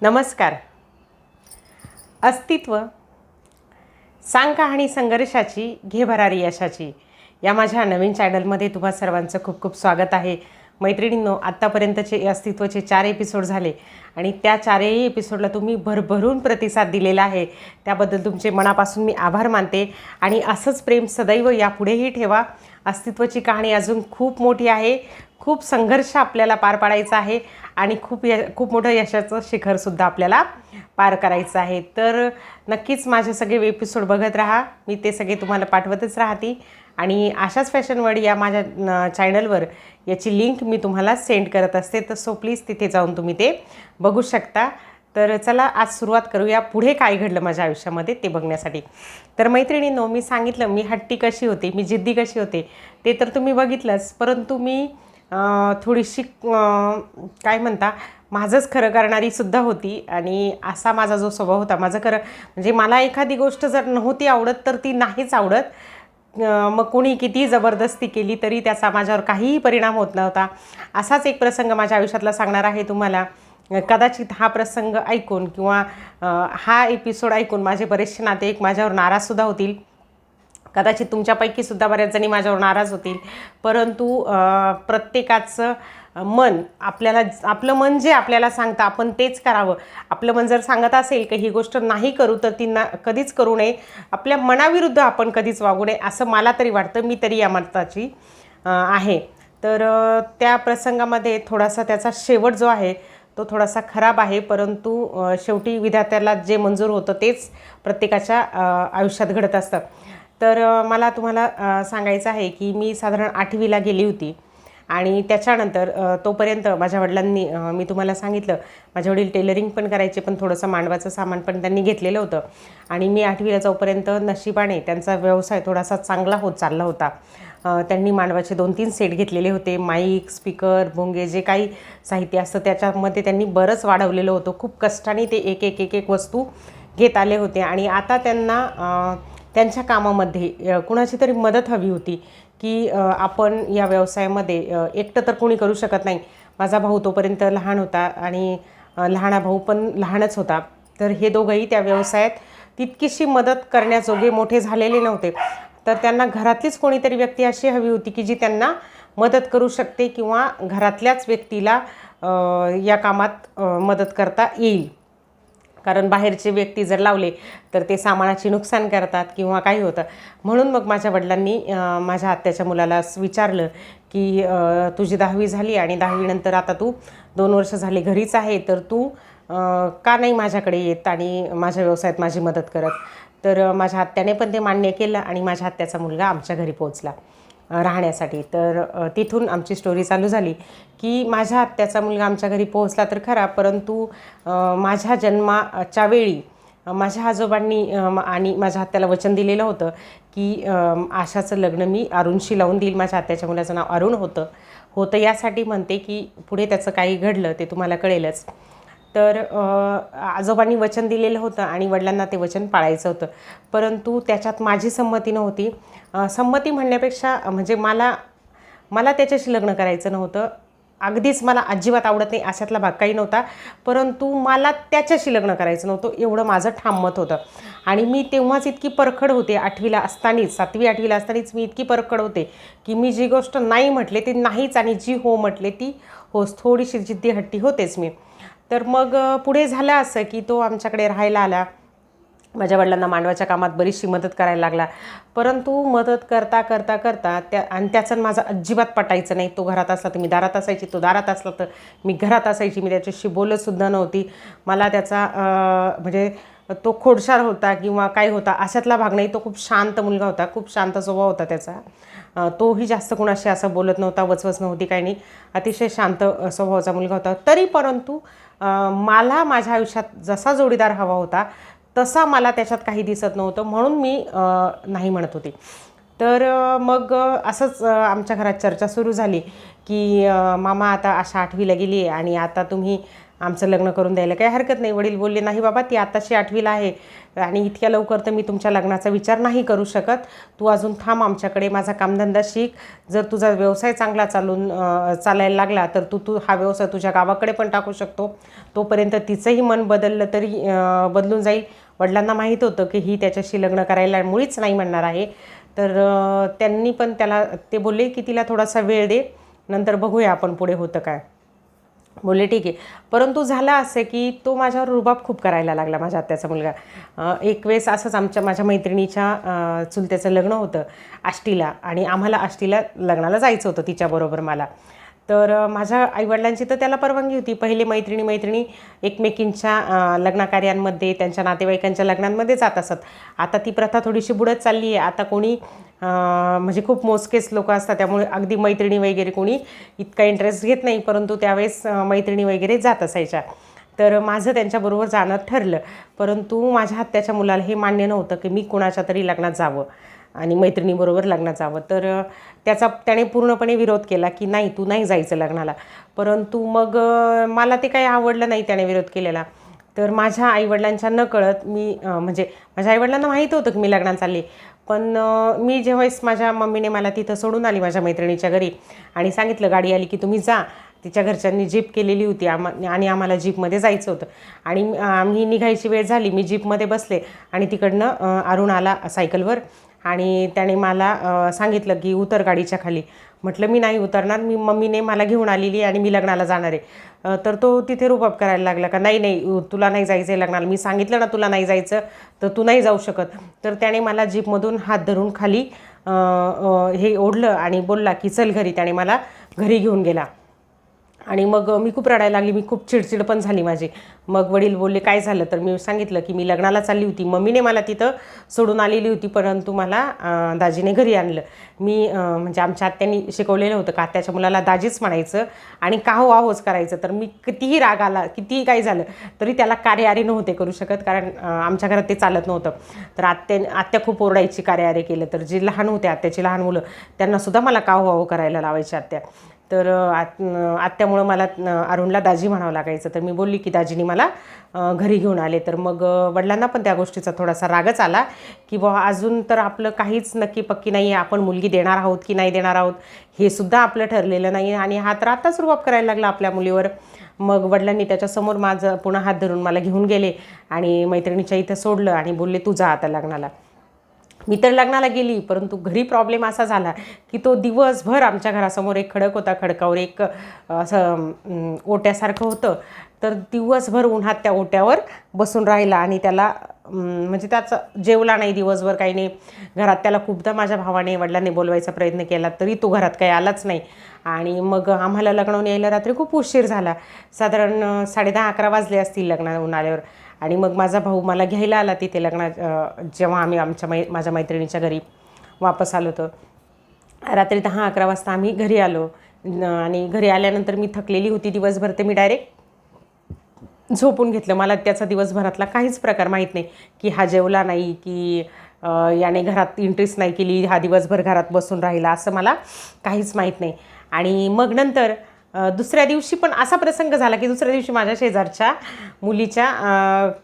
नमस्कार. अस्तित्व सांग कहाणी संघर्षाची घे भरारी यशाची या माझ्या नवीन चॅनलमध्ये तुम्हा सर्वांचं खूप खूप स्वागत आहे. मैत्रिणींनो, आत्तापर्यंतचे अस्तित्वचे 4 एपिसोड झाले आणि त्या 4ही एपिसोडला तुम्ही भरभरून प्रतिसाद दिलेला आहे. त्याबद्दल तुमचे मनापासून मी आभार मानते आणि असंच प्रेम सदैव यापुढेही ठेवा. अस्तित्वाची कहाणी अजून खूप मोठी आहे. खूप संघर्ष आपल्याला पार पाडायचा आहे आणि खूप मोठं यशाचं शिखरसुद्धा आपल्याला पार करायचं आहे. तर नक्कीच माझे सगळे एपिसोड बघत राहा. मी ते सगळे तुम्हाला पाठवतच राहते आणि आशाच फॅशन वर्ल्ड या माझ्या चॅनलवर याची लिंक मी तुम्हाला सेंड करत असते. तर सो प्लीज तिथे जाऊन तुम्ही ते बघू शकता. तर चला आज सुरुवात करूया पुढे काय घडलं माझ्या आयुष्यामध्ये ते बघण्यासाठी. तर मैत्रिणींनो, मी सांगितलं मी हट्टी कशी होते, मी जिद्दी कशी होते ते तर तुम्ही बघितलंच. परंतु मी थोडीशी काय म्हणता माझंच खरं करणारीसुद्धा होती आणि असा माझा जो स्वभाव होता, माझं खरं म्हणजे मला एखादी गोष्ट जर नव्हती आवडत तर ती नाहीच आवडत. मग कोणी कितीही जबरदस्ती केली तरी त्याचा माझ्यावर काहीही परिणाम होत नव्हता. असाच एक प्रसंग माझ्या आयुष्यातला सांगणार आहे तुम्हाला. कदाचित हा प्रसंग ऐकून किंवा हा एपिसोड ऐकून माझे बरेचसे नातेवाईक माझ्यावर नाराजसुद्धा होतील. कदाचित तुमच्यापैकीसुद्धा बऱ्याच जणी माझ्यावर नाराज होतील. परंतु प्रत्येकाचं मन आपलं मन जे आपल्याला सांगतं आपण तेच करावं. आपलं मन जर सांगत असेल की ही गोष्ट नाही करू तर ती कधीच करू नये. आपल्या मनाविरुद्ध आपण कधीच वागू नये असं मला तरी वाटतं. मी तरी या मताची आहे. तर त्या प्रसंगामध्ये थोडासा त्याचा शेवट जो आहे तो थोडासा खराब आहे. परंतु शेवटी विधात्याला जे मंजूर होतं तेच प्रत्येकाच्या आयुष्यात घडत असतं. तर मला तुम्हाला सांगायचं आहे की मी साधारण 8वीला गेली होती आणि त्याच्यानंतर तोपर्यंत माझ्या वडिलांनी मी तुम्हाला सांगितलं माझे वडील टेलरिंग पण करायचे, पण थोडंसं मांडवाचं सामान पण त्यांनी घेतलेलं होतं आणि मी 8वीला जाऊपर्यंत नशिबाने त्यांचा व्यवसाय थोडासा चांगला होत चालला होता. त्यांनी मांडवाचे 2-3 सेट घेतलेले होते. माईक, स्पीकर, भोंगे जे काही साहित्य असतं त्याच्यामध्ये त्यांनी बरंच वाढवलेलं होतं. खूप कष्टाने ते एक वस्तू घेत आले होते आणि आता त्यांना त्यांच्या कामामध्ये कुणाची तरी मदत हवी होती की आपण या व्यवसायामध्ये एकटं तर कोणी करू शकत नाही. माझा भाऊ तोपर्यंत लहान होता आणि लहाना भाऊ पण लहानच होता. तर हे दोघंही त्या व्यवसायात तितकीशी मदत करण्याजोगे मोठे झालेले नव्हते. तर त्यांना घरातलीच कोणीतरी व्यक्ती अशी हवी होती की जी त्यांना मदत करू शकते किंवा घरातल्याच व्यक्तीला या कामात मदत करता येईल. कारण बाहेरचे व्यक्ती जर लावले तर ते सामानाची नुकसान करतात किंवा काही होतं. म्हणून मग माझ्या वडिलांनी माझ्या आत्याच्या मुलाला विचारलं की तुझी 10वी झाली आणि 10वी नंतर आता तू 2 वर्ष झाले घरीच आहे, तर तू का नाही माझ्याकडे येत आणि माझ्या व्यवसायात माझी मदत करत. तर माझ्या आत्याने पण ते मान्य केलं आणि माझ्या आत्याचा मुलगा आमच्या घरी पोहोचला राहण्यासाठी. तर तिथून आमची स्टोरी चालू झाली की माझ्या आत्याचा मुलगा आमच्या घरी पोहोचला तर खरा, परंतु माझ्या जन्माच्या वेळी माझ्या आजोबांनी आणि माझ्या आत्याला वचन दिलेलं होतं की आशाचं लग्न मी अरुणशी लावून देईल. माझ्या आत्याच्या मुलाचं नाव अरुण होतं यासाठी म्हणते की पुढे त्याचं काही घडलं ते तुम्हाला कळेलच. तर आजोबांनी वचन दिलेलं होतं आणि वडिलांना ते वचन पाळायचं होतं. परंतु त्याच्यात माझी संमती नव्हती. संमती म्हणण्यापेक्षा म्हणजे मला त्याच्याशी लग्न करायचं नव्हतं. अगदीच मला अजिबात आवडत नाही अशातला भाग काही नव्हता. परंतु मला त्याच्याशी लग्न करायचं नव्हतं एवढं माझं ठाम मत होतं. आणि मी तेव्हाच इतकी परखड होते 8वीला असतानाच, 7वी-8वीला असतानाच मी इतकी परखड होते की मी जी गोष्ट नाही म्हटले ती नाहीच आणि जी हो म्हटले ती होच. थोडीशी जिद्दी हट्टी होतेच मी. तर मग पुढे झालं असं की तो आमच्याकडे राहायला आला. माझ्या वडिलांना मांडवाच्या कामात बरीचशी मदत करायला लागला. परंतु मदत करता त्याचं माझं अजिबात पटायचं नाही. तो घरात असला तर मी दारात असायची, तो दारात असला तर मी घरात असायची. मी त्याच्याशी बोलतसुद्धा नव्हती. मला त्याचा म्हणजे तो खोडसार होता किंवा काय होता अशातला भाग नाही. तो खूप शांत मुलगा होता, खूप शांत स्वभाव होता त्याचा. तोही जास्त कुणाशी असं बोलत नव्हता, वचवच नव्हती, काही नाही. अतिशय शांत स्वभावाचा मुलगा होता. तरी परंतु मला माझ्या आयुष्यात जसा जोडीदार हवा होता तसा मला त्याच्यात काही दिसत नव्हतं, म्हणून मी नाही म्हणत होते. तर मग असंच आमच्या घरात चर्चा सुरू झाली की मामा आता अशा 8वीला गेली आहे आणि आता तुम्ही आमचं लग्न करून द्यायला काही हरकत नाही. वडील बोलले, नाही बाबा, ती आताशी 8वीला आहे आणि इतक्या लवकर तर मी तुमच्या लग्नाचा विचार नाही करू शकत. तू अजून थांब आमच्याकडे, माझा कामधंदा शिक. जर तुझा व्यवसाय चांगला चालायला लागला तर तू हा व्यवसाय तुझ्या गावाकडे पण टाकू शकतो. तोपर्यंत तिचंही मन बदललं तरी बदलून जाईल. वडिलांना माहीत होतं की ही त्याच्याशी लग्न करायला मुळीच नाही म्हणणार आहे. तर त्यांनी पण ते बोलले की तिला थोडासा वेळ दे, नंतर बघूया आपण पुढे होतं काय. बोलले ठीक आहे. परंतु झालं असं की तो माझ्यावर रुबाब खूप करायला लागला, माझ्या आत्याचा मुलगा. एक वेळेस असंच माझ्या मैत्रिणीच्या चुलत्याचं लग्न होतं आष्टीला आणि आम्हाला आष्टीला लग्नाला जायचं होतं तिच्याबरोबर मला. तर माझ्या आईवडिलांची तर त्याला परवानगी होती. पहिले मैत्रिणी एकमेकींच्या लग्नकार्यांमध्ये, त्यांच्या नातेवाईकांच्या लग्नांमध्ये जात असत. आता ती प्रथा थोडीशी बुडत चालली आहे. आता कोणी म्हणजे खूप मोजकेच लोक असतात, त्यामुळे अगदी मैत्रिणी वगैरे कोणी इतका इंटरेस्ट घेत नाही. परंतु त्यावेळेस मैत्रिणी वगैरे जात असायच्या. तर माझं त्यांच्याबरोबर जाणं ठरलं. परंतु माझ्या आत्याच्या मुलाला हे मान्य नव्हतं की मी कुणाच्या तरी लग्नात जावं आणि मैत्रिणीबरोबर लग्नात जावं. तर त्याने पूर्णपणे विरोध केला की नाही, तू नाही जायचं लग्नाला. परंतु मग मला ते काही आवडलं नाही त्याने विरोध केलेला. तर माझ्या आईवडिलांच्या नकळत म्हणजे माझ्या आईवडिलांना माहीत होतं की मी लग्नाला चालली. पण मी जेव्हाच माझ्या मम्मीने मला तिथं सोडून आली माझ्या मैत्रिणीच्या घरी आणि सांगितलं गाडी आली की तुम्ही जा. तिच्या घरच्यांनी जीप केलेली होती आणि आम्हाला जीपमध्ये जायचं होतं आणि आम्ही निघायची वेळ झाली. मी जीपमध्ये बसले आणि तिकडनं अरुण आला सायकलवर आणि त्याने मला सांगितलं की उतर गाडीच्या खाली. म्हटलं मी नाही उतरणार, मम्मीने मला घेऊन आलेली आणि मी लग्नाला जाणार आहे. तर तो तिथे रुबाब करायला लागला का नाही तुला नाही जायचं आहे लग्नाला, मी सांगितलं ना तुला नाही जायचं तर तू नाही जाऊ शकत. तर त्याने मला जीपमधून हात धरून खाली हे ओढलं आणि बोलला की चल घरी. त्याने मला घरी घेऊन गेला आणि मग मी खूप रडायला लागली. मी खूप चिडचिड पण झाली माझी. मग वडील बोलले काय झालं, तर मी सांगितलं की मी लग्नाला चालली होती, मम्मीने मला तिथं सोडून आलेली होती, परंतु मला दाजीने घरी आणलं. म्हणजे आमच्या आत्याने शिकवलेलं होतं का आत्याच्या मुलाला दाजीच म्हणायचं आणि काहो आहोच करायचं. तर मी कितीही राग आला, कितीही काही झालं तरी त्याला कार्यारी नव्हते करू शकत, कारण आमच्या घरात ते चालत नव्हतं. तर आत्या खूप ओरडायची कार्यारी केलं तर. जे लहान होते आत्याची लहान मुलं त्यांनासुद्धा मला काहो आहो करायला लावायची आत्या. तर आत्यामुळं मला अरुणला दाजी म्हणावं लागायचं. तर मी बोलली की दाजीनी मला घरी घेऊन आले. तर मग वडिलांना पण त्या गोष्टीचा थोडासा रागच आला की बुवा अजून तर आपलं काहीच नक्की पक्की नाही आहे, आपण मुलगी देणार आहोत की नाही देणार आहोत हे सुद्धा आपलं ठरलेलं नाही आणि हा तर आत्ताच रुबाब करायला लागला आपल्या मुलीवर. मग वडिलांनी त्याच्यासमोर माझं पुन्हा हात धरून मला घेऊन गेले आणि मैत्रिणीच्या इथं सोडलं आणि बोलले तू जा आता लग्नाला. मी तर लग्नाला गेली, परंतु घरी प्रॉब्लेम असा झाला की तो दिवसभर आमच्या घरासमोर एक खडक होता, खडकावर एक असं ओट्यासारखं होतं. तर दिवसभर उन्हात त्या ओट्यावर बसून राहिला आणि त्याला म्हणजे त्याचं जेवला नाही दिवसभर, काही नाही. घरात त्याला खूपदा माझ्या भावाने वडिलांनी बोलवायचा प्रयत्न केला तरी तो घरात काही आलाच नाही. आणि मग आम्हाला लग्नावरून यायला रात्री खूप उशीर झाला, साधारण 10:30-11 वाजले असतील लग्नावरून आल्यावर. आणि मग माझा भाऊ मला घ्यायला आला तिथे जेव्हा आम्ही माझ्या मैत्रिणीच्या घरी वापस आलो होतो. रात्री 10-11 वाजता आम्ही घरी आलो आणि घरी आल्यानंतर मी थकलेली होती दिवसभर, ते मी डायरेक्ट झोपून घेतलं. मला त्याचा दिवसभरातला काहीच प्रकार माहीत नाही की हा जेवला नाही की याने घरात इंटरेस्ट नाही केली, हा दिवसभर घरात बसून राहिला, असं मला काहीच माहीत नाही. आणि मग नंतर दुसऱ्या दिवशी पण असा प्रसंग झाला की दुसऱ्या दिवशी माझ्या शेजारच्या मुलीच्या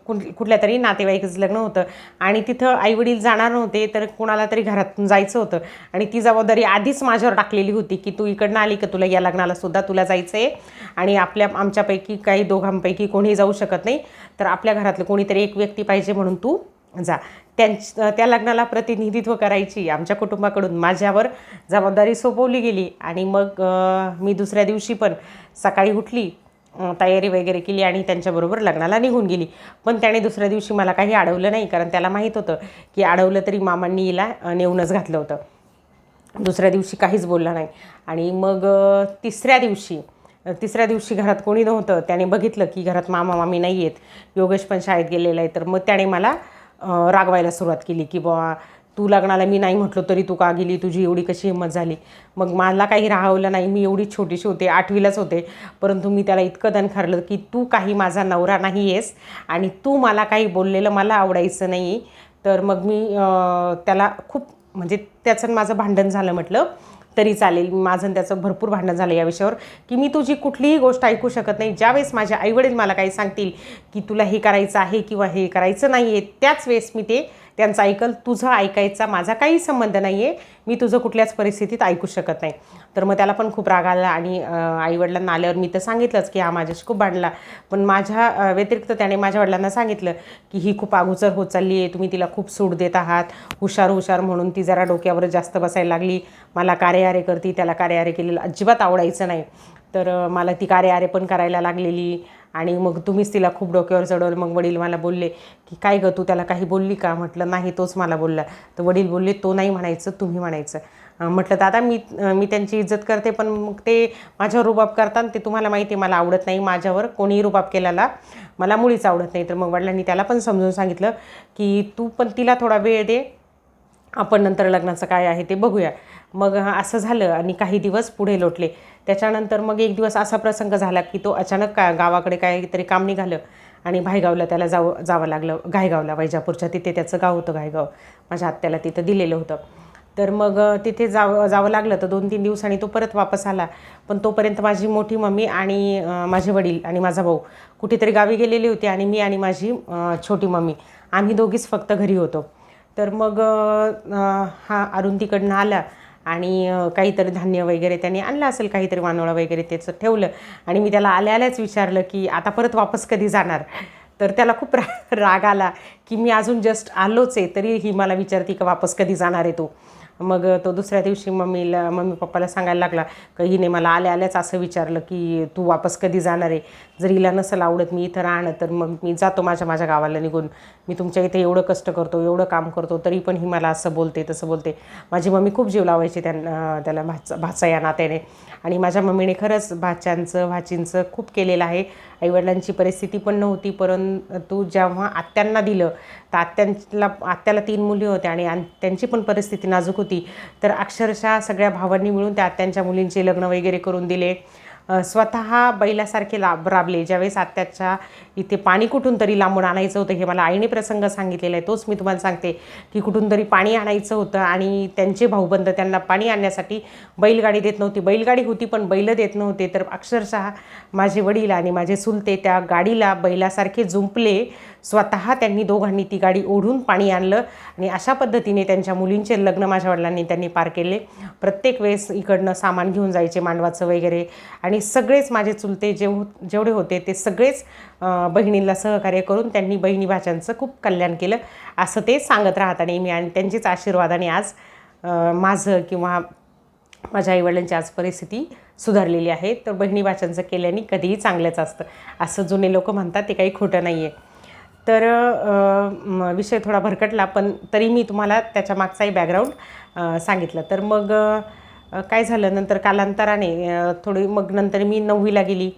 कुठल्या तरी नातेवाईकाचं लग्न होतं आणि तिथं आईवडील जाणार नव्हते, तर कुणाला तरी घरातून जायचं होतं आणि ती जबाबदारी आधीच माझ्यावर टाकलेली होती की तू इकडनं आली का तुला या लग्नाला सुद्धा तुला जायचं आहे आणि आमच्यापैकी काही दोघांपैकी कोणीही जाऊ शकत नाही, तर आपल्या घरातलं कोणीतरी एक व्यक्ती पाहिजे म्हणून तू जा. त्या लग्नाला प्रतिनिधित्व करायची आमच्या कुटुंबाकडून माझ्यावर जबाबदारी सोपवली गेली. आणि मग मी दुसऱ्या दिवशी पण सकाळी उठली, तयारी वगैरे केली आणि त्यांच्याबरोबर लग्नाला निघून गेली. पण त्याने दुसऱ्या दिवशी मला काही अडवलं नाही, कारण त्याला माहीत होतं की अडवलं तरी मामांनी हिला नेऊनच घातलं होतं. दुसऱ्या दिवशी काहीच बोलला नाही. आणि मग तिसऱ्या दिवशी घरात कोणी नव्हतं. त्याने बघितलं की घरात मामा मामी नाही आहेत, योगेश पण शाळेत गेलेला आहे. तर मग त्याने मला रागवायला सुरुवात केली की बुवा तू लग्नाला मी नाही म्हटलो तरी तू का गेली, तुझी एवढी कशी हिंमत झाली. मग मला काही राहवलं नाही, मी एवढी छोटीशी होते, 8वीलाच होते, परंतु मी त्याला इतकं दणखारलं की तू काही माझा नवरा नाही आहेस आणि तू मला काही बोललेलं मला आवडायचं नाही. तर मग मी त्याला खूप म्हणजे त्याचं आणि माझं भांडण झालं म्हटलं तरी चालेल. माझं आणि त्याचं भरपूर भांडण झालं या विषयावर की मी तुझी कुठलीही गोष्ट ऐकू शकत नाही. ज्यावेळेस माझे आईवडील मला काही सांगतील की तुला हे करायचं आहे किंवा हे करायचं नाही आहे, त्याच वेळेस मी ते त्यांचं ऐकल. तुझं ऐकायचा माझा काही संबंध नाही आहे, मी तुझं कुठल्याच परिस्थितीत ऐकू शकत नाही. तर मग त्याला पण खूप राग आला आणि आईवडिलांना आल्यावर मी तर सांगितलंच की हा माझ्याशी खूप भांडला. पण माझ्या व्यतिरिक्त त्याने माझ्या वडिलांना सांगितलं की ही खूप अगोचर होत चालली आहे, तुम्ही तिला खूप सूट देत आहात, हुशार हुशार म्हणून ती जरा डोक्यावर जास्त बसायला लागली. मला कार्यारे करती, त्याला कार्यारे केलेलं अजिबात आवडायचं नाही. तर मला ती कार्यारे पण करायला लागलेली आणि मग तुम्हीच तिला खूप डोक्यावर चढवलं. मग वडील मला बोलले की काय गं तू त्याला काही बोलली का? म्हटलं नाही, तोच मला बोलला. तर वडील बोलले तो नाही म्हणायचं, तुम्ही म्हणायचं. म्हटलं दादा मी त्यांची इज्जत करते, पण मग ते माझ्यावर रुबाब करतात, ते तुम्हाला माहिती आहे मला आवडत नाही. माझ्यावर कोणीही रुबाब केलेला मला मुळीच आवडत नाही. तर मग वडिलांनी त्याला पण समजून सांगितलं की तू पण तिला थोडा वेळ दे, आपण नंतर लग्नाचं काय आहे ते बघूया. मग असं झालं आणि काही दिवस पुढे लोटले. त्याच्यानंतर मग एक दिवस असा प्रसंग झाला की तो अचानक गावाकडे काहीतरी काम निघालं आणि भायगावला त्याला जावं लागलं. घायगावला, वैजापूरच्या तिथे त्याचं गाव होतं घायगाव. माझ्या आत्याला तिथं दिलेलं होतं. तर मग तिथे जावं लागलं. तर 2-3 दिवसांनी तो परत वापस आला. पण तोपर्यंत माझी मोठी मम्मी आणि माझे वडील आणि माझा भाऊ कुठेतरी गावी गेलेले होते आणि मी आणि माझी छोटी मम्मी आम्ही दोघीच फक्त घरी होतो. तर मग हा अरुण तिकडनं आला आणि काहीतरी धान्य वगैरे त्याने आणलं असेल, काहीतरी वानोळा वगैरे त्याचं ठेवलं. आणि मी त्याला आल्याच विचारलं की आता परत वापस कधी जाणार? तर त्याला खूप राग आला की मी अजून जस्ट आलोच आहे, तरी ही मला विचारते का वापस कधी जाणार आहे तू? मग तो दुसऱ्या दिवशी मम्मी पप्पाला सांगायला लागला की हिने मला आल्याच असं विचारलं की तू वापस कधी जाणार आहे? जर हिला नसेल आवडत मी इथं राहणं, तर मग मी जातो माझ्या गावाला निघून. मी तुमच्या इथे एवढं कष्ट करतो, एवढं काम करतो, तरी पण ही मला असं बोलते तसं बोलते. माझी मम्मी खूप जीव लावायची त्याला भाचा या नात्याने. आणि माझ्या मम्मीने खरंच भाचींचं खूप केलेलं आहे. आईवडिलांची परिस्थिती पण नव्हती, परंतु जेव्हा आत्यांना दिलं तर आत्याला 3 मुली होत्या आणि त्यांची पण परिस्थिती नाजूक होती. तर अक्षरशः सगळ्या भावांनी मिळून त्या आत्यांच्या मुलींचे लग्न वगैरे करून दिले. स्वतः बैलासारखे राबले. ज्यावेळेस आत्याच्या इथे पाणी कुठून तरी लांबून आणायचं होतं, हे मला आईने प्रसंग सांगितलेला आहे, तोच मी तुम्हाला सांगते की कुठून तरी पाणी आणायचं होतं आणि त्यांचे भाऊबंद त्यांना पाणी आणण्यासाठी बैलगाडी देत नव्हती. बैलगाडी होती पण बैल देत नव्हते. तर अक्षरशः माझे वडील आणि माझे चुलते त्या गाडीला बैलासारखे जुंपले. स्वतः त्यांनी दोघांनी ती गाडी ओढून पाणी आणलं आणि अशा पद्धतीने त्यांच्या मुलींचे लग्न माझ्या वडिलांनी त्यांनी पार केले. प्रत्येक वेळेस इकडनं सामान घेऊन जायचे मांडवाचं वगैरे. आणि सगळेच माझे चुलते जेवढे होते ते सगळेच बहिणींना सहकार्य करून त्यांनी बहिणी भाच्यांचं खूप कल्याण केलं, असं ते सांगत राहतात नेहमी. आणि त्यांचेच आशीर्वादाने आज माझं किंवा माझ्या आईवडिलांची आज परिस्थिती सुधारलेली आहे. तर बहिणी भाच्यांचं केल्याने कधीही चांगलंच असतं, असं जुने लोक म्हणतात, ते काही खोटं नाही आहे. तर विषय थोडा भरकटला, पण तरी मी तुम्हाला त्याच्या मागचाही बॅकग्राऊंड सांगितलं. तर मग काय झालं नंतर कालांतराने थोडी, मग नंतर मी 9वीला गेली.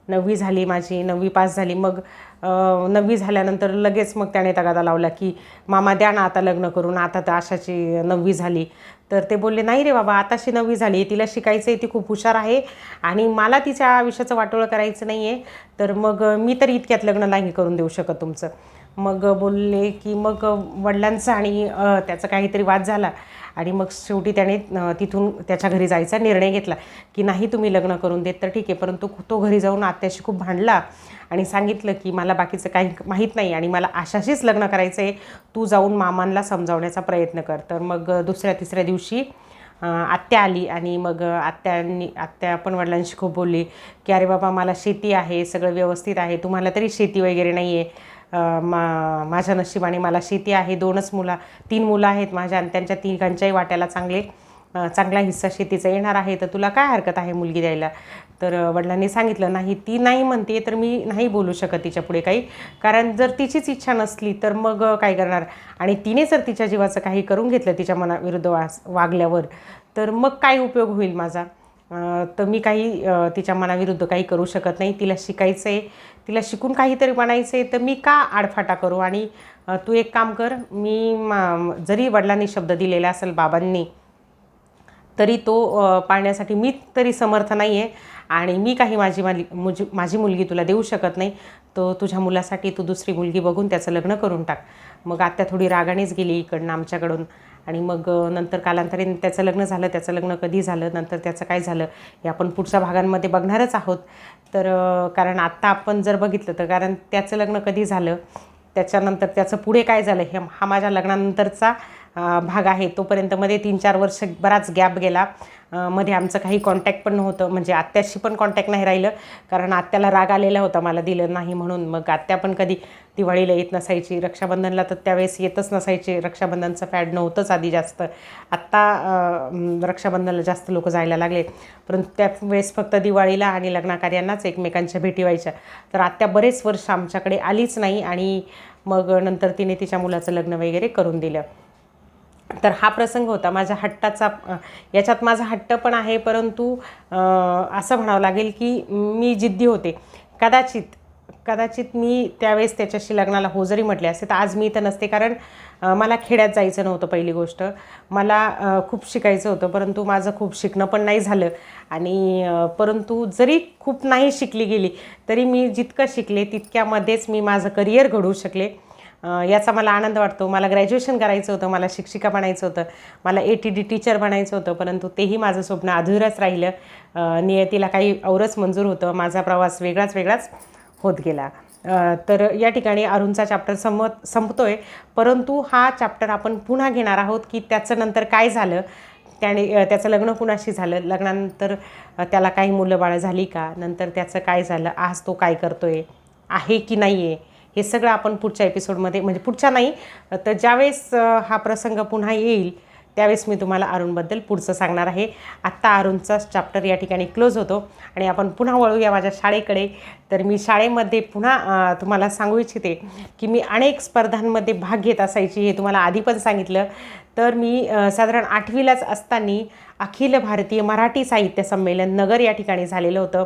9वी झाली माझी, 9वी पास झाली. मग 9वी झाल्यानंतर लगेच मग त्याने तगादा लावला की मामा द्या ना आता लग्न करून, आता तर आशाची 9वी झाली. तर ते बोलले नाही रे बाबा, आताशी 9वी झाली, तिला शिकायचं आहे, ती खूप हुशार आहे आणि मला तिच्या आयुष्याचं वाटोळं करायचं नाही आहे. तर मग मी तर इतक्यात लग्न नाही करून देऊ शकत तुमचं. मग बोलले की मग वडिलांचा आणि त्याचा काहीतरी वाद झाला आणि मग शेवटी त्याने तिथून त्याच्या घरी जायचा निर्णय घेतला की नाही तुम्ही लग्न करून देत तर ठीक आहे. परंतु तो घरी जाऊन आत्याशी खूप भांडला आणि सांगितलं की मला बाकीचं काही माहीत नाही आणि मला आशाशीच लग्न करायचं आहे, तू जाऊन मामांना समजावण्याचा प्रयत्न कर. तर मग दुसऱ्या-तिसऱ्या दिवशी आत्या आली आणि मग आत्या पण वडिलांशी खूप बोलली की अरे बाबा मला शेती आहे, सगळं व्यवस्थित आहे, तुम्हाला तरी शेती वगैरे नाही आहे. माझ्या नशिबाने मला शेती आहे, 3 मुलं आहेत माझ्या आणि त्यांच्या तिघांच्याही वाट्याला चांगला हिस्सा शेतीचा येणार आहे, तर तुला काय हरकत आहे मुलगी द्यायला? तर वडिलांनी सांगितलं नाही, ती नाही म्हणते तर मी नाही बोलू शकत तिच्या पुढे काही, कारण जर तिचीच इच्छा नसली तर मग काय करणार? आणि तिने जर तिच्या जीवाचं काही करून घेतलं तिच्या मनाविरुद्ध वागल्यावर, तर मग काय उपयोग होईल माझा? तर मी काही तिच्या मनाविरुद्ध काही करू शकत नाही. तिला शिकायचं आहे, तिला शिकून काहीतरी बनायचं आहे, तर मी का आडफाटा करू? आणि तू एक काम कर, जरी वडिलांनी शब्द दिलेला असेल बाबांनी, तरी तो पाळण्यासाठी मी तरी समर्थ नाही आहे आणि मी काही माझी मुलगी तुला देऊ शकत नाही. तो तुझ्या मुलासाठी तू दुसरी मुलगी बघून त्याचं लग्न करून टाक. मग आत्या थोडी रागानेच गेली इकडनं आमच्याकडून आणि मग नंतर कालांतराने त्याचं लग्न झालं. त्याचं लग्न कधी झालं, नंतर त्याचं काय झालं हे आपण पुढच्या भागांमध्ये बघणारच आहोत. तर कारण आत्ता आपण जर बघितलं तर कारण त्याचं लग्न कधी झालं, त्याच्यानंतर त्याचं पुढे काय झालं हे हा माझ्या लग्नानंतरचा भाग आहे. तोपर्यंत मध्ये 3-4 वर्ष बराच गॅप गेला. मध्ये आमचं काही कॉन्टॅक्ट पण नव्हतं, म्हणजे आत्याशी पण कॉन्टॅक्ट नाही राहिलं, कारण आत्याला राग आलेला होता मला दिलं नाही म्हणून. मग आत्या पण कधी दिवाळीला येत नसायची, रक्षाबंधनला तर त्यावेळेस येतच नसायचे. रक्षाबंधनचं फॅड नव्हतंच आधी जास्त. आत्ता रक्षाबंधनला जास्त लोक जायला लागले, परंतु त्यावेळेस फक्त दिवाळीला आणि लग्नाकार्यांनाच एकमेकांच्या भेटी व्हायच्या. तर आत्या बरेच वर्ष आमच्याकडे आलीच नाही आणि मग नंतर तिने तिच्या मुलाचं लग्न वगैरे करून दिलं. तर हा प्रसंग होता माझ्या हट्टाचा. याच्यात माझा हट्ट पण आहे, परंतु असं म्हणावं लागेल की मी जिद्दी होते. कदाचित मी त्यावेळेस त्याच्याशी लग्नाला हो जरी म्हटले असते तर आज मी इथं नसते, कारण मला खेड्यात जायचं नव्हतं. पहिली गोष्ट, मला खूप शिकायचं होतं, परंतु माझं खूप शिकणं पण नाही झालं. आणि परंतु जरी खूप नाही शिकली गेली तरी मी जितकं शिकले तितक्यामध्येच मी माझं करिअर घडवू शकले. याचा मला आनंद वाटतो. मला ग्रॅज्युएशन करायचं होतं, मला शिक्षिका बनायचं होतं, मला ATD टीचर बनायचं होतं, परंतु तेही माझं स्वप्न अधुरंच राहिलं. नियतीला काही औरच मंजूर होतं. माझा प्रवास वेगळाच होत गेला. तर या ठिकाणी अरुणचा चॅप्टर संपतोय, परंतु हा चॅप्टर आपण पुन्हा घेणार आहोत की त्याचं नंतर काय झालं, त्याचं लग्न कुणाशी झालं, लग्नानंतर त्याला काही मुलं बाळं झाली का, नंतर त्याचं काय झालं, आज तो काय करतोय आहे की नाही आहे, हे सगळं आपण पुढच्या एपिसोडमध्ये, म्हणजे पुढच्या नाही तर ज्यावेळेस हा प्रसंग पुन्हा येईल त्यावेळेस मी तुम्हाला अरुणबद्दल पुढचं सांगणार आहे. आत्ता अरुणचा चॅप्टर या ठिकाणी क्लोज होतो आणि आपण पुन्हा वळूया माझ्या शाळेकडे. तर मी शाळेमध्ये पुन्हा तुम्हाला सांगू इच्छिते की मी अनेक स्पर्धांमध्ये भाग घेत असायची, हे तुम्हाला आधी पण सांगितलं. तर मी साधारण 8वीलाच असताना अखिल भारतीय मराठी साहित्य संमेलन नगर या ठिकाणी झालेलं होतं.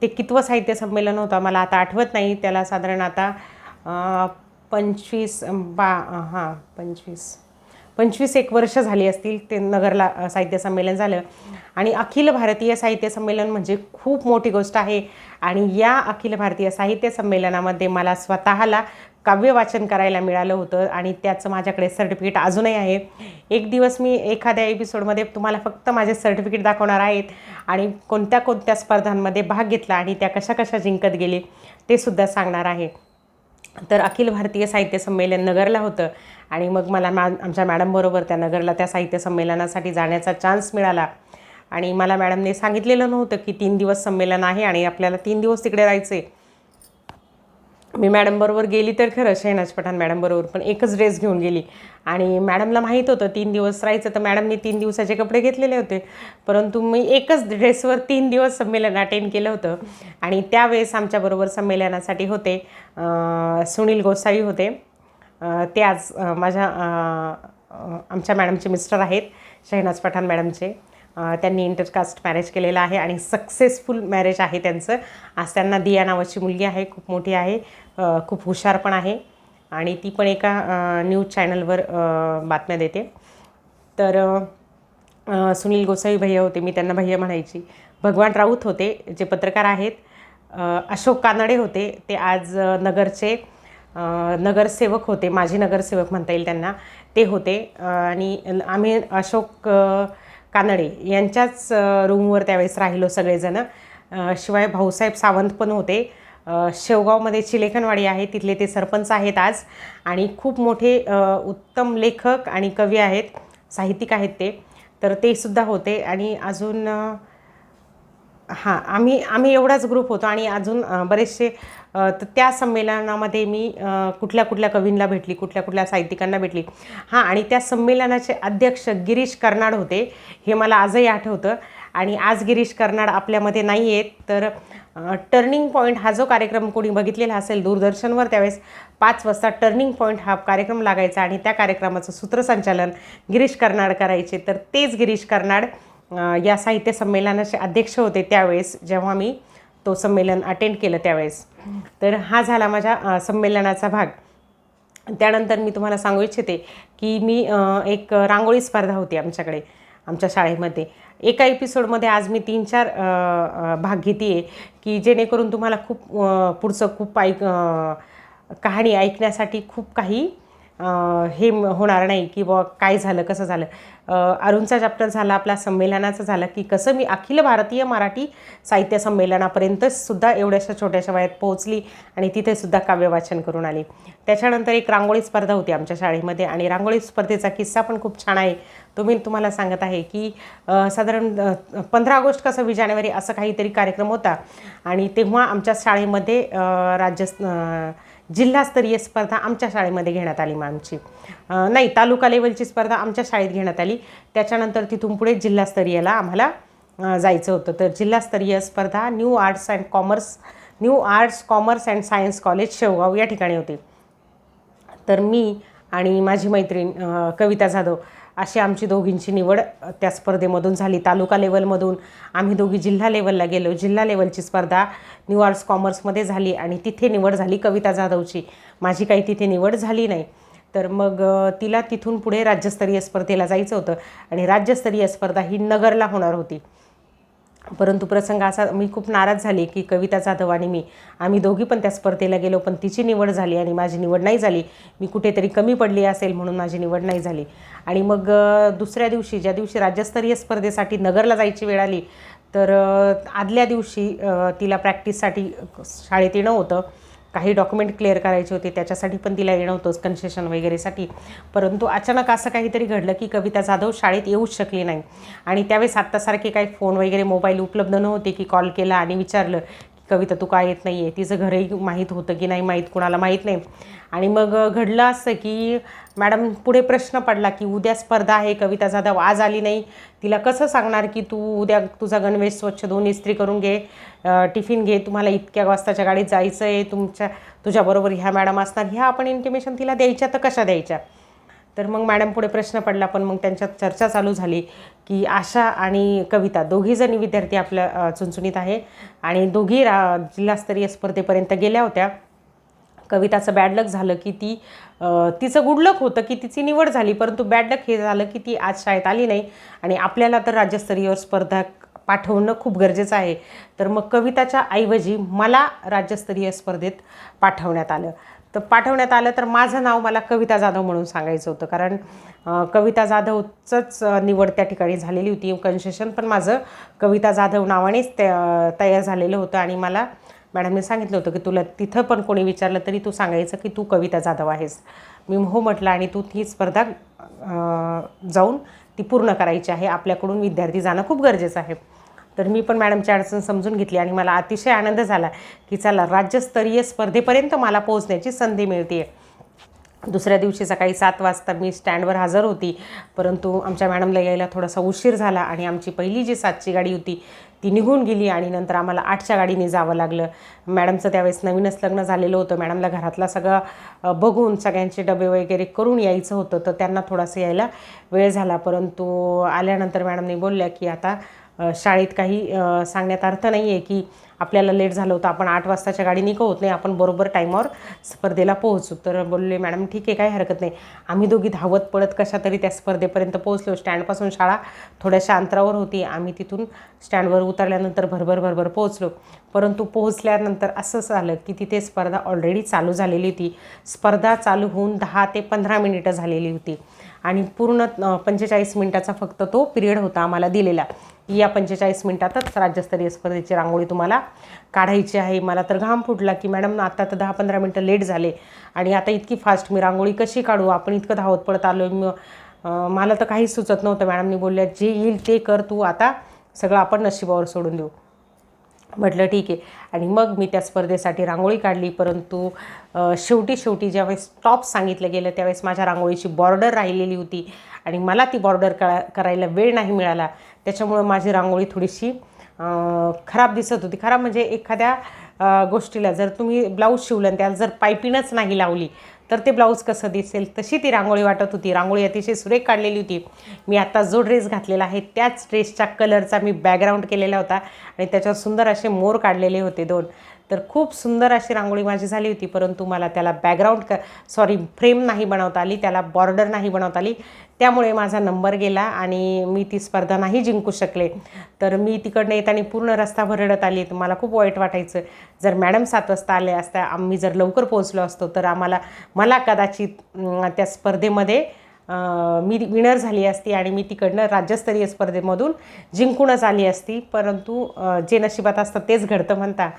ते कितवं साहित्य संमेलन होतं मला आता आठवत नाही. त्याला साधारण आता 25 एक वर्ष झाली असतील ते नगरला साहित्य संमेलन झालं. आणि अखिल भारतीय साहित्य संमेलन म्हणजे खूप मोठी गोष्ट आहे. आणि या अखिल भारतीय साहित्य संमेलनामध्ये मला स्वतःला काव्य वाचन करायला मिळालं होतं आणि त्याचं माझ्याकडे सर्टिफिकेट अजूनही आहे. एक दिवस मी एखाद्या एपिसोडमध्ये तुम्हाला फक्त माझे सर्टिफिकेट दाखवणार आहेत आणि कोणत्या स्पर्धांमध्ये भाग घेतला आणि त्या कशा जिंकत गेले ते सुद्धा सांगणार आहे. तर अखिल भारतीय साहित्य संमेलन नगरला होतं आणि मग मला आमच्या मॅडमबरोबर त्या नगरला त्या साहित्य संमेलनासाठी जाण्याचा चान्स मिळाला. आणि मला मॅडमने सांगितलेलं नव्हतं की 3 दिवस संमेलन आहे आणि आपल्याला 3 दिवस तिकडे राहायचे. मी मॅडमबरोबर गेली तर खरं, शहनाज पठाण मॅडमबरोबर, पण एकच ड्रेस घेऊन गेली. आणि मॅडमला माहीत होतं 3 दिवस राहायचं, तर मॅडमने 3 दिवसाचे कपडे घेतलेले होते, परंतु मी एकच ड्रेसवर 3 दिवस संमेलन अटेंड केलं होतं. आणि त्यावेळेस आमच्याबरोबर संमेलनासाठी होते सुनील गोसावी होते. ते आज आमच्या मॅडमचे मिस्टर आहेत, शहनाज पठाण मॅडमचे. त्यांनी इंटरकास्ट मॅरेज केलेलं आहे आणि सक्सेसफुल मॅरेज आहे त्यांचं. आज त्यांना दिया नावाची मुलगी आहे, खूप मोठी आहे, खूप हुशार पण आहे आणि ती पण एका न्यूज चॅनलवर बातम्या देते. तर सुनील गोसावी भैया होते, मी त्यांना भैया म्हणायची. भगवान राऊत होते जे पत्रकार आहेत. अशोक कानडे होते, ते आज नगरचे नगरसेवक होते, माजी नगरसेवक म्हणता येईल त्यांना, ते होते. आणि आम्ही अशोक कानडे यांच्याच रूमवर त्यावेळेस राहिलो सगळेजण. शिवाय भाऊसाहेब सावंत पण होते. शेवगावमध्ये चिलेखनवाडी आहे, तिथले ते सरपंच आहेत आज आणि खूप मोठे उत्तम लेखक आणि कवी आहेत, साहित्यिक आहेत ते. तर ते सुद्धा होते. आणि अजून आम्ही एवढाच ग्रुप होतो आणि अजून बरेचसे. तर त्या संमेलनामध्ये मी कुठल्या कवींना भेटली, कुठल्या साहित्यिकांना भेटली. आणि त्या संमेलनाचे अध्यक्ष गिरीश कर्नाड होते, हे मला आजही आठवतं. आणि आज गिरीश कर्नाड आपल्यामध्ये नाही आहेत. तर टर्निंग पॉईंट हा जो कार्यक्रम कोणी बघितलेला असेल दूरदर्शनवर, त्यावेळेस 5 वाजता टर्निंग पॉईंट हा कार्यक्रम लागायचा आणि त्या कार्यक्रमाचं सूत्रसंचालन गिरीश कर्नाड करायचे. तर तेच गिरीश कर्नाड या साहित्य संमेलनाचे अध्यक्ष होते त्यावेळेस, जेव्हा मी तो संमेलन अटेंड केलं त्यावेळेस. तर हा झाला माझ्या संमेलनाचा भाग. त्यानंतर मी तुम्हाला सांगू इच्छिते की मी एक रांगोळी स्पर्धा होती आमच्याकडे आमच्या शाळेमध्ये. एका एपिसोडमध्ये आज मी 3-4 भाग घेते आहे की जेणेकरून तुम्हाला खूप पुढचं खूप कहाणी ऐकण्यासाठी खूप काही हे होणार नाही की बुवा काय झालं कसं झालं. अरुणचा चॅप्टर झाला, आपला संमेलनाचं झालं की कसं मी अखिल भारतीय मराठी साहित्य संमेलनापर्यंत सुद्धा एवढ्याशा छोट्याशा वयात पोहोचली आणि तिथे सुद्धा काव्यवाचन करून आली. त्याच्यानंतर एक रांगोळी स्पर्धा होती आमच्या शाळेमध्ये आणि रांगोळी स्पर्धेचा किस्सा पण खूप छान आहे. तो मी तुम्हाला सांगत आहे की साधारण 15 ऑगस्ट का 26 जानेवारी असं काहीतरी कार्यक्रम होता आणि तेव्हा आमच्या शाळेमध्ये जिल्हास्तरीय स्पर्धा आमच्या शाळेमध्ये घेण्यात आली. मग आमची नाही, तालुका लेवलची स्पर्धा आमच्या शाळेत घेण्यात आली. त्याच्यानंतर तिथून पुढे जिल्हास्तरीयला आम्हाला जायचं होतं. तर जिल्हास्तरीय स्पर्धा new arts commerce and science college Shevgaon या ठिकाणी होती. तर मी आणि माझी मैत्रीण कविता जाधव अशी आमची दोघींची निवड त्या स्पर्धेमधून झाली. तालुका लेवलमधून आम्ही दोघी जिल्हा लेवलला गेलो. जिल्हा लेवलची स्पर्धा न्यू आर्ट्स कॉमर्समध्ये झाली आणि तिथे निवड झाली कविता जाधवची. माझी काही तिथे निवड झाली नाही. तर मग तिला तिथून पुढे राज्यस्तरीय स्पर्धेला जायचं होतं आणि राज्यस्तरीय स्पर्धा ही नगरला होणार होती. परंतु प्रसंग असा, मी खूप नाराज झाली की कविता जाधव आणि आम्ही दोघी पण त्या स्पर्धेला गेलो, पण तिची निवड झाली आणि माझी निवड नाही झाली. मी कुठेतरी कमी पडली असेल म्हणून माझी निवड नाही झाली. आणि मग दुसऱ्या दिवशी, ज्या दिवशी राज्यस्तरीय स्पर्धेसाठी नगरला जायची वेळ आली, तर आदल्या दिवशी तिला प्रॅक्टिससाठी शाळेत येणं होतं. काही डॉक्युमेंट क्लिअर करायचे होते, त्याच्यासाठी पण तिला येणं होतं कन्सेशन वगैरेसाठी. परंतु अचानक असं काहीतरी घडलं की कविता जाधव शाळेत येऊच शकली नाही. आणि त्यावेळेस आत्तासारखे काही फोन वगैरे मोबाईल उपलब्ध नव्हते की कॉल केला आणि विचारलं की कविता तू काय येत नाही आहे. तिचं घरही माहीत होतं की नाही माहीत, कुणाला माहीत नाही. आणि मग घडलं असं की मॅडम पुढे प्रश्न पडला की उद्या स्पर्धा आहे, कविता जाधव आज आली नाही, तिला कसं सांगणार की तू उद्या तुझा गणवेश स्वच्छ धुवून इस्त्री करून घे, टिफिन घे, तुम्हाला इतक्या वाजताच्या गाडीत जायचं आहे, तुझ्याबरोबर ह्या मॅडम असणार, ह्या आपण इंटिमेशन तिला द्यायच्या तर कशा द्यायच्या. तर मग मॅडम पुढे प्रश्न पडला. पण मग त्यांच्यात चर्चा चालू झाली की आशा आणि कविता दोघीजणी विद्यार्थी आपल्या चुणचुणीत आहे आणि दोघी जिल्हास्तरीय स्पर्धेपर्यंत गेल्या होत्या. कविताचं बॅड लक झालं की तिचं गुड लक होतं की तिची निवड झाली, परंतु बॅड लक हे झालं की ती आज शाळेत आली नाही आणि आपल्याला तर राज्यस्तरीय स्पर्धा पाठवणं खूप गरजेचं आहे. तर मग कविताच्या ऐवजी मला राज्यस्तरीय स्पर्धेत पाठवण्यात आलं. तर माझं नाव मला कविता जाधव म्हणून सांगायचं होतं, कारण कविता जाधवचंच निवड त्या ठिकाणी झालेली होती. कन्सेशन पण माझं कविता जाधव नावानेच तयार झालेलं होतं आणि मला मॅडमने सांगितलं होतं की तुला तिथं पण कोणी विचारलं तरी तू सांगायचं की तू कविता जाधव आहेस. मी हो म्हटलं आणि तू ती स्पर्धा जाऊन ती पूर्ण करायची आहे. आपल्याकडून विद्यार्थी जाणं खूप गरजेचं आहे. तर मी पण मॅडमची अडचण समजून घेतली आणि मला अतिशय आनंद झाला की चला राज्यस्तरीय स्पर्धेपर्यंत मला पोहोचण्याची संधी मिळते. दुसऱ्या दिवशी सकाळी 7 वाजता मी स्टँडवर हजर होती, परंतु आमच्या मॅडमला यायला थोडासा उशीर झाला आणि आमची पहिली जी 7ची गाडी होती ती निघून गेली आणि नंतर आम्हाला 8च्या गाडीने जावं लागलं. मॅडमचं त्यावेळेस नवीनच लग्न झालेलं होतं. मॅडमला घरातला सगळं बघून सगळ्यांचे डबे वगैरे करून यायचं होतं, तर त्यांना थोडासा यायला वेळ झाला. परंतु आल्यानंतर मॅडमने बोलल्या की आता शाळेत काही सांगण्यात अर्थ नाही आहे की आपल्याला लेट झालं होतं, आपण 8 वाजताच्या गाडी निघत नाही, आपण बरोबर टाईमावर स्पर्धेला पोहोचू. तर बोलले मॅडम ठीक आहे, काही हरकत नाही. आम्ही दोघी धावत पडत कशा तरी त्या स्पर्धेपर्यंत पोहोचलो. स्टँडपासून शाळा थोड्याशा अंतरावर होती. आम्ही तिथून स्टँडवर उतरल्यानंतर भरभर पोहोचलो. परंतु पोहोचल्यानंतर असं झालं की तिथे स्पर्धा ऑलरेडी चालू झालेली होती. स्पर्धा चालू होऊन 10 ते 15 मिनिटं झालेली होती आणि पूर्ण 45 मिनिटाचा फक्त तो पिरियड होता आम्हाला दिलेला. या 45 मिनिटातच राज्यस्तरीय स्पर्धेची रांगोळी तुम्हाला काढायची आहे. मला तर घाम फुटला की मॅडम आता तर 10-15 मिनटं लेट झाले आणि आता इतकी फास्ट मी रांगोळी कशी काढू, आपण इतकं धावत पडत आलो. मला तर काहीच सुचत नव्हतं. मॅडमनी बोलल्या जे येईल ते कर, तू आता सगळं आपण नशिबावर सोडून देऊ. म्हटलं ठीक आहे. आणि मग मी त्या स्पर्धेसाठी रांगोळी काढली. परंतु शेवटी ज्यावेळेस टॉप सांगितलं गेलं त्यावेळेस माझ्या रांगोळीची बॉर्डर राहिलेली होती आणि मला ती बॉर्डर करायला वेळ नाही मिळाला. त्याच्यामुळं माझी रांगोळी थोडीशी खराब दिसत होती. खराब म्हणजे एखाद्या गोष्टीला जर तुम्ही ब्लाऊज शिवलं आणि त्याला जर पायपिनच नाही लावली तर ते ब्लाऊज कसं दिसेल, तशी ती रांगोळी वाटत होती. रांगोळी अतिशय सुरेख काढलेली होती. मी आता जो ड्रेस घातलेला आहे त्याच ड्रेसच्या कलरचा मी बॅकग्राऊंड केलेला होता आणि त्याच्यावर सुंदर असे मोर काढलेले होते 2. तर खूप सुंदर अशी रांगोळी माझी झाली होती, परंतु मला त्याला फ्रेम नाही बनवता आली, त्याला बॉर्डर नाही बनवता आली, त्यामुळे माझा नंबर गेला आणि मी ती स्पर्धा नाही जिंकू शकले. तर मी तिकडनं येताना पूर्ण रस्ताभर रडत आली. तर मला खूप वाईट वाटायचं. जर मॅडम 7 वाजता आल्या असत्या, आम्ही जर लवकर पोहोचलो असतो तर मला कदाचित त्या स्पर्धेमध्ये मी विनर झाली असती आणि मी तिकडनं राज्यस्तरीय स्पर्धेमधून जिंकूनच आली असती. परंतु जे नशिबात असतं तेच घडतं म्हणता.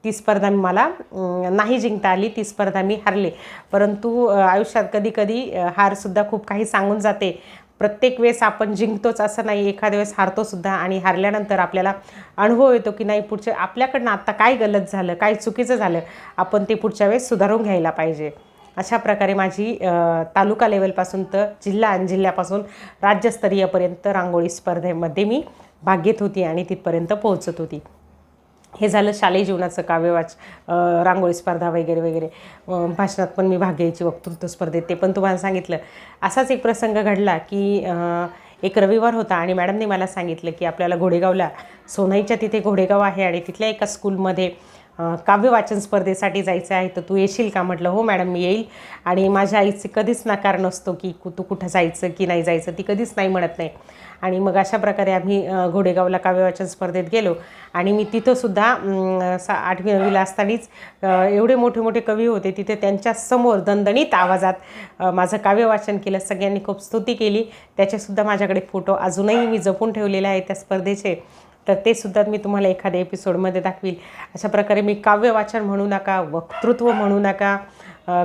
ती स्पर्धा मला नाही जिंकता आली, ती स्पर्धा मी हारले. परंतु आयुष्यात कधीकधी हारसुद्धा खूप काही सांगून जाते. प्रत्येक वेळेस आपण जिंकतोच असं नाही, एखाद्या वेळेस हारतोसुद्धा आणि हारल्यानंतर आपल्याला अनुभव येतो की नाही, पुढच्या आपल्याकडनं आत्ता काय गलत झालं, काय चुकीचं झालं, आपण ते पुढच्या वेळेस सुधारून घ्यायला पाहिजे. अशा प्रकारे माझी तालुका लेवलपासून तर जिल्हा आणि जिल्ह्यापासून राज्यस्तरीयपर्यंत रांगोळी स्पर्धेमध्ये मी भाग घेत होती आणि तिथपर्यंत पोहोचत होती. हे झालं शालेय जीवनाचं रांगोळी स्पर्धा वगैरे वगैरे. भाषणात पण मी भाग घ्यायची, वक्तृत्व स्पर्धेत, ते पण तुम्हाला सांगितलं. असाच एक प्रसंग घडला की एक रविवार होता आणि मॅडमने मला सांगितलं की आपल्याला घोडेगावला, सोनाईच्या तिथे घोडेगाव आहे आणि तिथल्या एका स्कूलमध्ये काव्यवाचन स्पर्धेसाठी जायचं आहे, तर तू येशील का? म्हटलं हो मॅडम, मी येईल. आणि माझ्या आईचे कधीच नकार नसतो की तू कुठं जायचं की नाही जायचं, ती कधीच नाही म्हणत नाही. आणि मग अशा प्रकारे आम्ही घोडेगावला काव्यवाचन स्पर्धेत गेलो आणि मी तिथंसुद्धा 8वी-9वीला असतानाच एवढे मोठे मोठे कवी होते तिथे, त्यांच्यासमोर दणदणीत आवाजात माझं काव्यवाचन केलं. सगळ्यांनी खूप स्तुती केली. त्याचेसुद्धा माझ्याकडे फोटो अजूनही मी जपून ठेवलेले आहे त्या स्पर्धेचे, तर ते सुद्धा मी तुम्हाला एखाद्या एपिसोडमध्ये दाखवील. अशा प्रकारे मी काव्यवाचन म्हणू नका, वक्तृत्व म्हणू नका,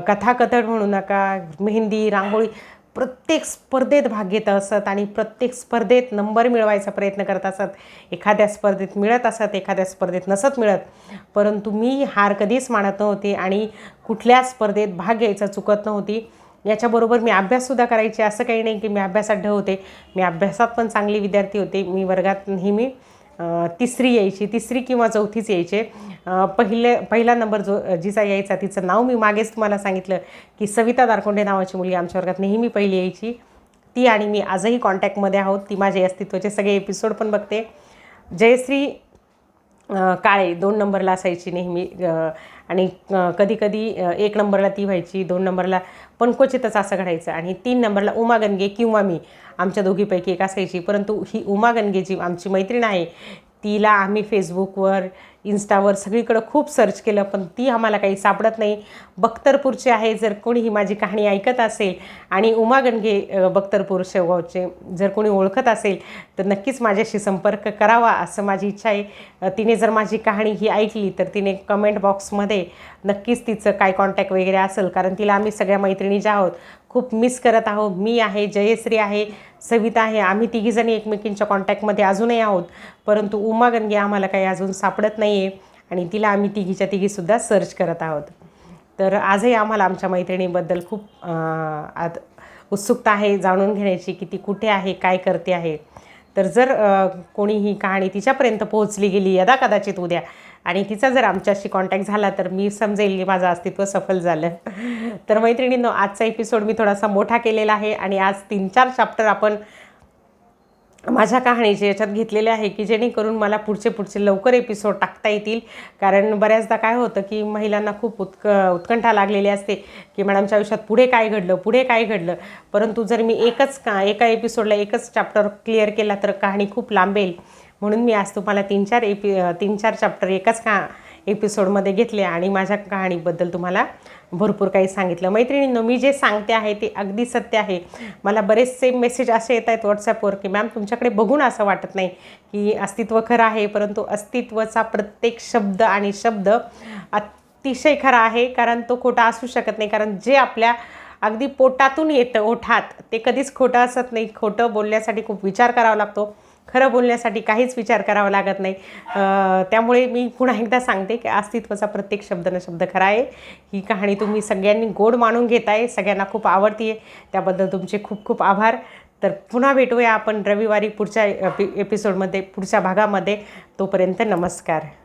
कथाकथन म्हणू नका, मेहंदी, रांगोळी, प्रत्येक स्पर्धेत भाग घेत असत आणि प्रत्येक स्पर्धेत नंबर मिळवायचा प्रयत्न करत असत. एखाद्या स्पर्धेत मिळत असत, एखाद्या स्पर्धेत नसत मिळत, परंतु मी हार कधीच मानत नव्हते आणि कुठल्या स्पर्धेत भाग घ्यायचा चुकत नव्हती. याच्याबरोबर मी अभ्याससुद्धा करायचे. असं काही नाही की मी अभ्यासात ढ होते, मी अभ्यासात पण चांगली विद्यार्थी होते. मी वर्गात नेहमी तिसरी किंवा चौथीच यायचे. पहिला नंबर जिचा यायचा तिचं नाव मी मागेच तुम्हाला सांगितलं की सविता दारकोंडे नावाची मुलगी आमच्या वर्गात नेहमी पहिली यायची. ती आणि मी आजही कॉन्टॅक्टमध्ये आहोत. ती माझ्या अस्तित्वाचे सगळे एपिसोड पण बघते. जयश्री काळे 2 नंबरला असायची नेहमी आणि कधीकधी 1 नंबरला ती व्हायची, 2 नंबरला पण क्वचितच असं घडायचं आणि 3 नंबरला उमा गणगे किंवा मी, आमच्या दोघीपैकी एक असायची. परंतु ही उमा गणगे जी आमची मैत्रीण आहे, तिला आम्ही फेसबुकवर, इन्स्टावर सगळीकडं खूप सर्च केलं, पण ती आम्हाला काही सापडत नाही. बख्तरपूरचे आहे, जर कोणी ही माझी कहाणी ऐकत असेल आणि उमा गणगे बख्तरपूर शेवगावचे जर कोणी ओळखत असेल तर नक्कीच माझ्याशी संपर्क करावा असं माझी इच्छा आहे. तिने जर माझी कहाणी ही ऐकली तर तिने कमेंट बॉक्समध्ये नक्कीच तिचं काय कॉन्टॅक्ट वगैरे असेल, कारण तिला आम्ही सगळ्या मैत्रिणी ज्या आहोत खूप मिस करत आहोत. मी आहे, जयश्री आहे, सविता आहे, आम्ही तिघीजणी एकमेकींच्या कॉन्टॅक्टमध्ये अजूनही आहोत, परंतु उमा गणगे आम्हाला काही अजून सापडत नाही आहे आणि तिला आम्ही तिघीसुद्धा सर्च करत आहोत. तर आजही आम्हाला आमच्या मैत्रिणीबद्दल खूप उत्सुकता आहे जाणून घेण्याची की ती कुठे आहे, काय करते आहे. तर जर कोणी ही कहाणी तिच्यापर्यंत पोहोचली गेली यदा कदाचित उद्या आणि तिचा जर आमच्याशी कॉन्टॅक्ट झाला तर मी समजेल की माझं अस्तित्व सफल झालं. तर मैत्रिणींनो, आजचा एपिसोड मी थोडासा मोठा केलेला आहे आणि आज 3-4 चॅप्टर आपण माझ्या कहाणीचे याच्यात घेतलेले आहे की जेणेकरून मला पुढचे लवकर एपिसोड टाकता येतील. कारण बऱ्याचदा काय होतं की महिलांना खूप उत्कंठा लागलेली असते की मॅडमच्या आयुष्यात पुढे काय घडलं. परंतु जर मी एका एपिसोडला एकच चॅप्टर क्लिअर केला तर कहाणी खूप लांबेल. म्हणून मी आज तुम्हाला 3-4 चॅप्टर एकाच एपिसोडमध्ये घेतले आणि माझ्या कहाणीबद्दल तुम्हाला भरपूर काही सांगितलं. मैत्रिणींनो, मी जे सांगते आहे ते अगदी सत्य आहे. मला बरेचसे मेसेज असे येत आहेत व्हॉट्सॲपवर की मॅम तुमच्याकडे बघून असं वाटत नाही की अस्तित्व खरं आहे, परंतु अस्तित्वाचा प्रत्येक शब्द आणि शब्द अतिशय खरा आहे, कारण तो खोटा असू शकत नाही. कारण जे आपल्या अगदी पोटातून येतं ओठात ते कधीच खोटं असत नाही. खोटं बोलण्यासाठी खूप विचार करावा लागतो, खरं बोलण्यासाठी काहीच विचार करावा लागत नाही. त्यामुळे मी पुन्हा एकदा सांगते की अस्तित्वाचा प्रत्येक शब्द न शब्द खरा आहे. ही कहाणी तुम्ही सगळ्यांनी गोड मानून घेताय, सगळ्यांना खूप आवडती आहे, त्याबद्दल तुमचे खूप खूप आभार. तर पुन्हा भेटूया आपण रविवारी पुढच्या एपिसोडमध्ये, पुढच्या भागामध्ये. तोपर्यंत नमस्कार.